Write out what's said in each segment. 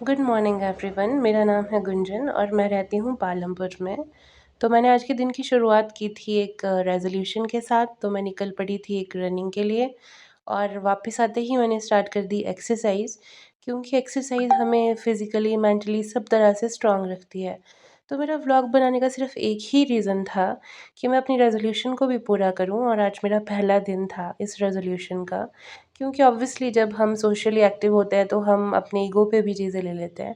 Good morning everyone. मेरा नाम है गुंजन और मैं रहती हूँ पालमपुर में। तो मैंने आज के दिन की शुरुआत की थी एक रेज़ोल्यूशन के साथ। तो मैं निकल पड़ी थी एक रनिंग के लिए और वापस आते ही मैंने स्टार्ट कर दी एक्सरसाइज़, क्योंकि एक्सरसाइज़ हमें फ़िज़िकली, मेंटली सब तरह से स्ट्रॉन्ग रखती है। तो मेरा व्लॉग बनाने का सिर्फ़ एक ही रीज़न था कि मैं अपनी रेज़ोल्यूशन को भी पूरा करूँ, और आज मेरा पहला दिन था इस रेज़ोल्यूशन का। क्योंकि ऑब्वियसली जब हम सोशली एक्टिव होते हैं तो हम अपने ईगो पे भी चीज़ें ले लेते हैं,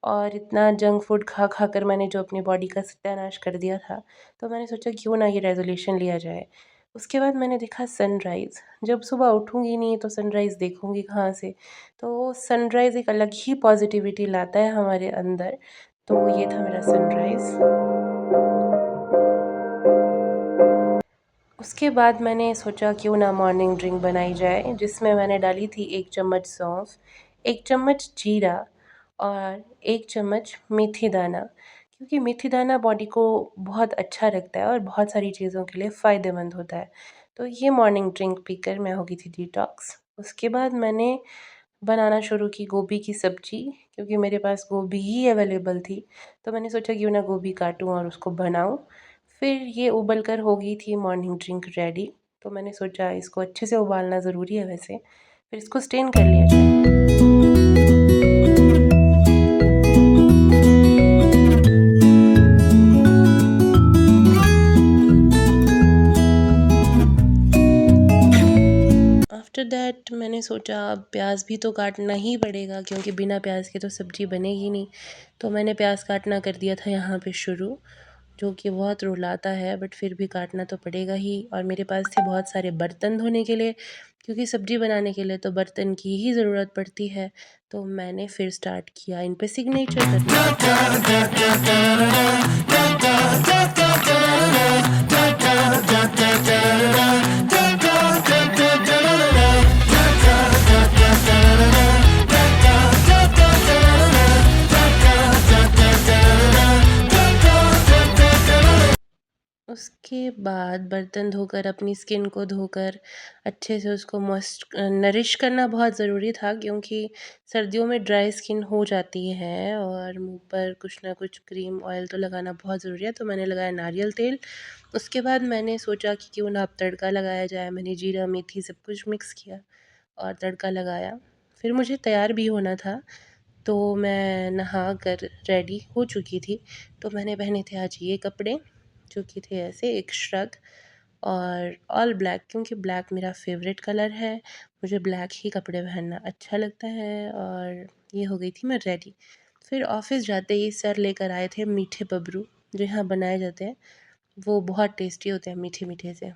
और इतना जंक फूड खा खा कर मैंने जो अपनी बॉडी का सत्यानाश कर दिया था, तो मैंने सोचा क्यों ना ये रेज़ोल्यूशन लिया जाए। उसके बाद मैंने देखा सनराइज़। जब सुबह उठूँगी नहीं तो सनराइज़ देखूँगी कहाँ से? तो सनराइज़ एक अलग ही पॉज़िटिविटी लाता है हमारे अंदर। तो ये था मेरा सनराइज़। उसके बाद मैंने सोचा क्यों ना मॉर्निंग ड्रिंक बनाई जाए, जिसमें मैंने डाली थी 1 चम्मच सौंफ, 1 चम्मच जीरा और 1 चम्मच मेथी दाना। क्योंकि मेथी दाना बॉडी को बहुत अच्छा रखता है और बहुत सारी चीज़ों के लिए फ़ायदेमंद होता है। तो ये मॉर्निंग ड्रिंक पीकर मैं हो गई थी डिटॉक्स। उसके बाद मैंने बनाना शुरू की गोभी की सब्ज़ी, क्योंकि मेरे पास गोभी ही अवेलेबल थी। तो मैंने सोचा क्यों ना गोभी काटूँ और उसको बनाऊँ। फिर ये उबल कर हो गई थी मॉर्निंग ड्रिंक रेडी। तो मैंने सोचा इसको अच्छे से उबालना ज़रूरी है वैसे। फिर इसको स्टेन कर लिया जाए। आफ्टर दैट मैंने सोचा अब प्याज भी तो काटना ही पड़ेगा, क्योंकि बिना प्याज के तो सब्ज़ी बनेगी नहीं। तो मैंने प्याज काटना कर दिया था यहाँ पे शुरू, जो कि बहुत रुलाता है, बट फिर भी काटना तो पड़ेगा ही। और मेरे पास थे बहुत सारे बर्तन धोने के लिए, क्योंकि सब्ज़ी बनाने के लिए तो बर्तन की ही ज़रूरत पड़ती है। तो मैंने फिर स्टार्ट किया इन पे सिग्नेचर करना। उसके बाद बर्तन धोकर, अपनी स्किन को धोकर अच्छे से उसको नरिश करना बहुत ज़रूरी था, क्योंकि सर्दियों में ड्राई स्किन हो जाती है और मुंह पर कुछ ना कुछ क्रीम ऑयल तो लगाना बहुत ज़रूरी है। तो मैंने लगाया नारियल तेल। उसके बाद मैंने सोचा कि क्यों ना अब तड़का लगाया जाए। मैंने जीरा मेथी सब कुछ मिक्स किया और तड़का लगाया। फिर मुझे तैयार भी होना था, तो मैं नहा कर रेडी हो चुकी थी। तो मैंने पहने थे आज ये कपड़े, जो कि थे ऐसे एक श्रग और ऑल ब्लैक, क्योंकि ब्लैक मेरा फेवरेट कलर है। मुझे ब्लैक ही कपड़े पहनना अच्छा लगता है। और ये हो गई थी मैं रेडी। फिर ऑफिस जाते ही सर लेकर आए थे मीठे बबरू, जो यहाँ बनाए जाते हैं। वो बहुत टेस्टी होते हैं मीठे मीठे से।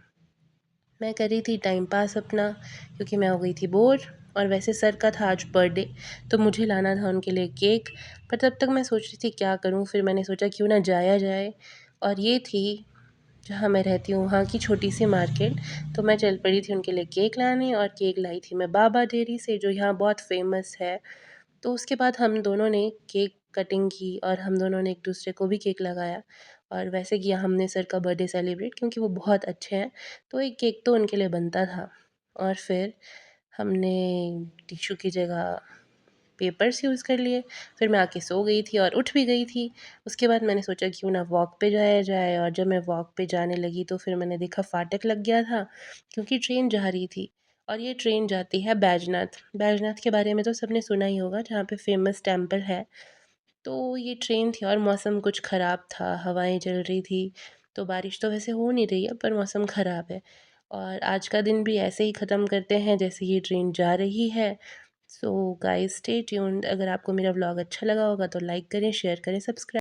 मैं कर रही थी टाइम पास अपना, क्योंकि मैं हो गई थी बोर। और वैसे सर का था आज बर्थडे, तो मुझे लाना था उनके लिए केक। पर तब तक मैं सोच रही थी क्या करूं, फिर मैंने सोचा क्यों ना जाया जाए। और ये थी जहाँ मैं रहती हूँ वहाँ की छोटी सी मार्केट। तो मैं चल पड़ी थी उनके लिए केक लाने, और केक लाई थी मैं बाबा डेयरी से, जो यहाँ बहुत फेमस है। तो उसके बाद हम दोनों ने केक कटिंग की और हम दोनों ने एक दूसरे को भी केक लगाया। और वैसे किया हमने सर का बर्थडे सेलिब्रेट, क्योंकि वो बहुत अच्छे हैं, तो एक केक तो उनके लिए बनता था। और फिर हमने टिश्यू की जगह पेपर्स यूज़ कर लिए। फिर मैं आके सो गई थी और उठ भी गई थी। उसके बाद मैंने सोचा क्यों ना वॉक पे जाया जाए, और जब मैं वॉक पे जाने लगी तो फिर मैंने देखा फाटक लग गया था, क्योंकि ट्रेन जा रही थी। और ये ट्रेन जाती है बैजनाथ। बैजनाथ के बारे में तो सबने सुना ही होगा, जहाँ पे फेमस टेम्पल है। तो ये ट्रेन थी और मौसम कुछ ख़राब था, हवाएं चल रही थी। तो बारिश तो वैसे हो नहीं रही है, पर मौसम ख़राब है। और आज का दिन भी ऐसे ही ख़त्म करते हैं जैसे ये ट्रेन जा रही है। So guys stay tuned. अगर आपको मेरा व्लॉग अच्छा लगा होगा तो लाइक करें, शेयर करें, सब्सक्राइब